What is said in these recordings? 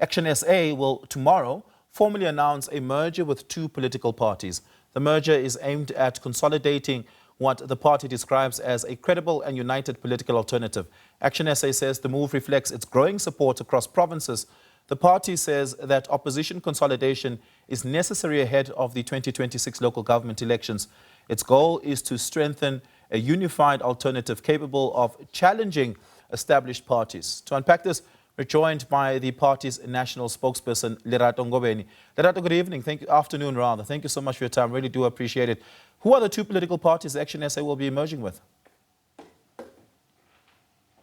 ActionSA will tomorrow formally announce a merger with two political parties. The merger is aimed at consolidating what the party describes as a credible and united political alternative. ActionSA says the move reflects its growing support across provinces. The party says that opposition consolidation is necessary ahead of the 2026 local government elections. Its goal is to strengthen a unified alternative capable of challenging established parties. To unpack this, we're joined by the party's national spokesperson, Lerato Ngobeni. Lerato, good evening. Afternoon, rather. Thank you so much for your time. Really do appreciate it. Who are the two political parties ActionSA will be merging with?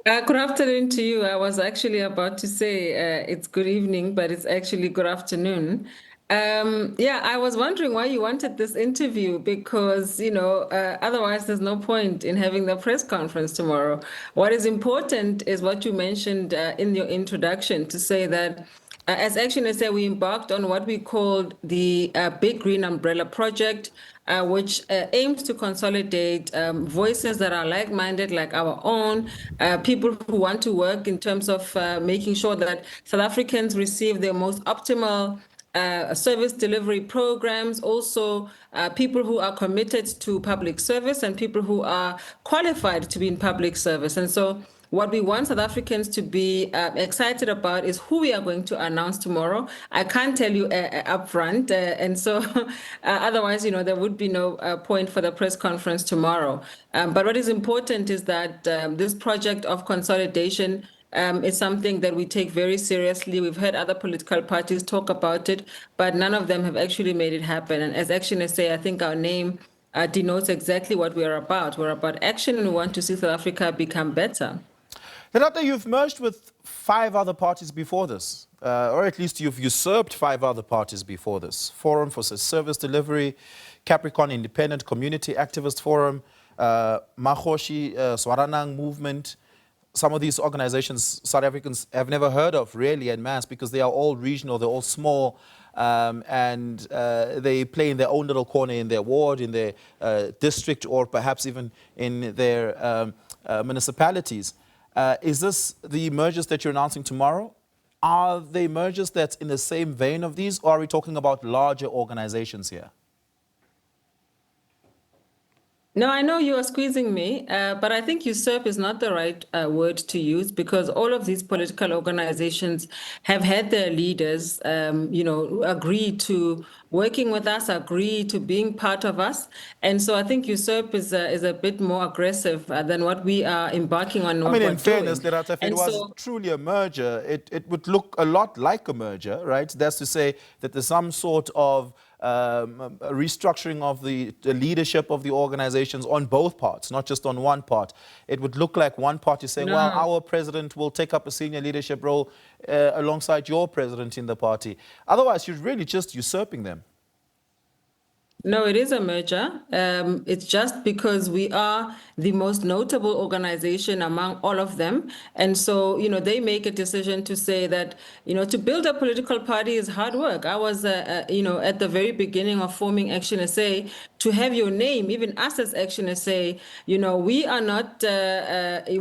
Good afternoon to you. I was actually about to say it's good evening, but it's actually good afternoon. I was wondering why you wanted this interview because, otherwise there's no point in having the press conference tomorrow. What is important is what you mentioned in your introduction to say that as ActionSA, we embarked on what we called the Big Green Umbrella Project, which aims to consolidate voices that are like-minded, like our own, people who want to work in terms of making sure that South Africans receive their most optimal service delivery programs, also people who are committed to public service and people who are qualified to be in public service. And so what we want South Africans to be excited about is who we are going to announce tomorrow. I can't tell you upfront, and so otherwise, there would be no point for the press conference tomorrow. But what is important is that this project of consolidation is something that we take very seriously. We've heard other political parties talk about it, but none of them have actually made it happen. And as ActionSA, I think our name denotes exactly what we are about. We're about action, and we want to see South Africa become better. Lerato, you've merged with 5 other parties before this, or at least you've usurped 5 other parties before this. Forum for Service Delivery, Capricorn Independent Community Activist Forum, Mahoshi Swaranang Movement. Some of these organizations South Africans have never heard of really en masse because they are all regional, they're all small, and they play in their own little corner in their ward, in their district, or perhaps even in their municipalities. Is this the mergers that you're announcing tomorrow? Are they mergers that's in the same vein of these, or are we talking about larger organizations here? No, I know you are squeezing me, but I think usurp is not the right word to use because all of these political organizations have had their leaders, agree to working with us, agree to being part of us. And so I think usurp is a bit more aggressive than what we are embarking on. I mean, in fairness, Lerato, if it was truly a merger, it would look a lot like a merger, right? That's to say that there's some sort of restructuring of the leadership of the organizations on both parts, not just on one part. It would look like one party saying, well, our president will take up a senior leadership role alongside your president in the party. Otherwise, you're really just usurping them. No, it is a merger. It's just because we are the most notable organization among all of them. And so, they make a decision to say that, to build a political party is hard work. I was, at the very beginning of forming ActionSA, to have your name, even us as ActionSA, we are not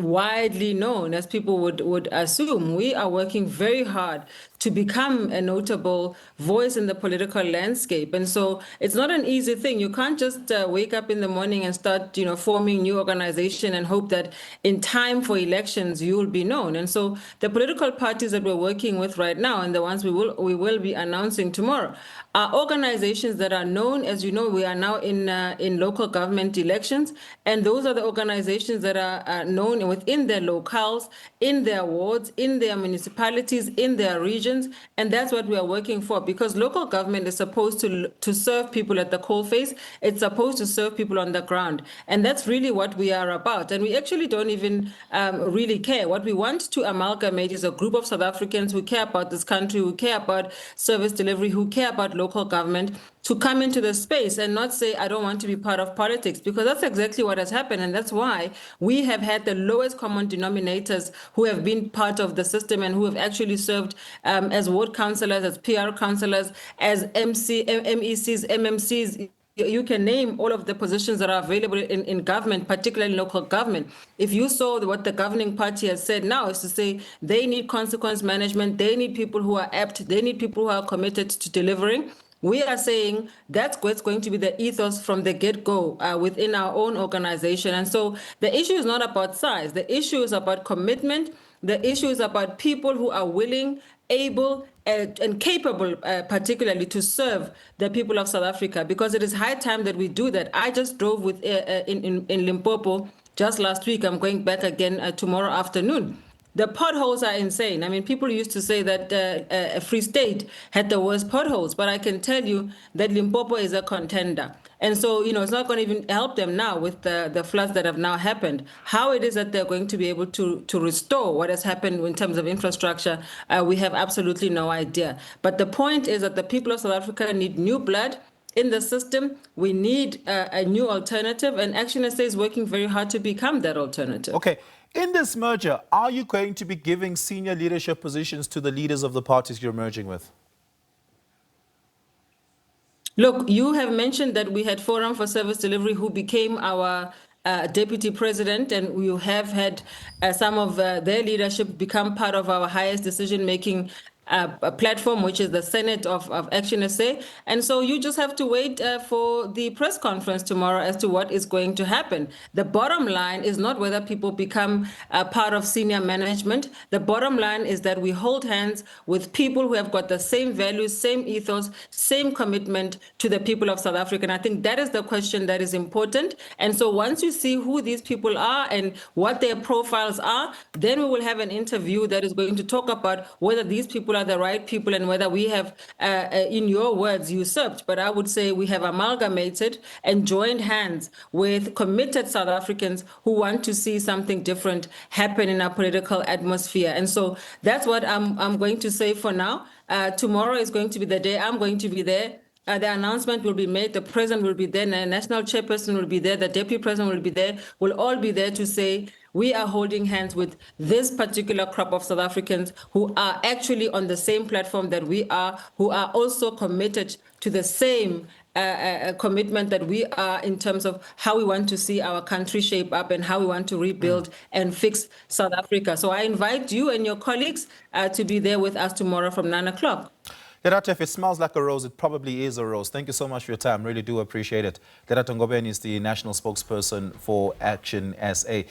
widely known as people would assume. We are working very hard to become a notable voice in the political landscape. And so it's not an easy thing. You can't just wake up in the morning and start, forming new organization and hope that in time for elections, you will be known. And so the political parties that we're working with right now and the ones we will be announcing tomorrow are organizations that are known. As you know, we are now in local government elections, and those are the organizations that are known within their locales, in their wards, in their municipalities, in their regions, and that's what we are working for, because local government is supposed to serve people at the coalface. It's supposed to serve people on the ground, and that's really what we are about. And we actually don't even really care. What we want to amalgamate is a group of South Africans who care about this country, who care about service delivery, who care about local government, to come into the space and not say, I don't want to be part of politics, because that's exactly what has happened. And that's why we have had the lowest common denominators who have been part of the system and who have actually served as ward councillors, as PR councillors, as MECs, MMCs, you can name all of the positions that are available in government, particularly local government. If you saw what the governing party has said now is to say they need consequence management, they need people who are apt, they need people who are committed to delivering. We are saying that's what's going to be the ethos from the get-go within our own organization. And so the issue is not about size. The issue is about commitment. The issue is about people who are willing, able, and capable, particularly, to serve the people of South Africa, because it is high time that we do that. I just drove in Limpopo just last week. I'm going back again tomorrow afternoon. The potholes are insane. I mean, people used to say that Free State had the worst potholes, but I can tell you that Limpopo is a contender. And so, it's not going to even help them now with the floods that have now happened. How it is that they're going to be able to restore what has happened in terms of infrastructure, we have absolutely no idea. But the point is that the people of South Africa need new blood in the system. We need a new alternative, and ActionSA is working very hard to become that alternative. Okay. In this merger, are you going to be giving senior leadership positions to the leaders of the parties you're merging with? Look, you have mentioned that we had Forum for Service Delivery, who became our deputy president, and we have had some of their leadership become part of our highest decision-making platform, which is the Senate of ActionSA. And so you just have to wait for the press conference tomorrow as to what is going to happen. The bottom line is not whether people become part of senior management. The bottom line is that we hold hands with people who have got the same values, same ethos, same commitment to the people of South Africa. And I think that is the question that is important. And so once you see who these people are and what their profiles are, then we will have an interview that is going to talk about whether these people are the right people and whether we have, in your words, usurped. But I would say we have amalgamated and joined hands with committed South Africans who want to see something different happen in our political atmosphere. And so that's what I'm going to say for now. Tomorrow is going to be the day I'm going to be there. The announcement will be made, the president will be there, the national chairperson will be there, the deputy president will be there, we'll all be there to say we are holding hands with this particular crop of South Africans who are actually on the same platform that we are, who are also committed to the same commitment that we are in terms of how we want to see our country shape up and how we want to rebuild and fix South Africa. So I invite you and your colleagues to be there with us tomorrow from 9 o'clock. Lerato, if it smells like a rose, it probably is a rose. Thank you so much for your time. Really do appreciate it. Lerato Ngobeni is the national spokesperson for ActionSA.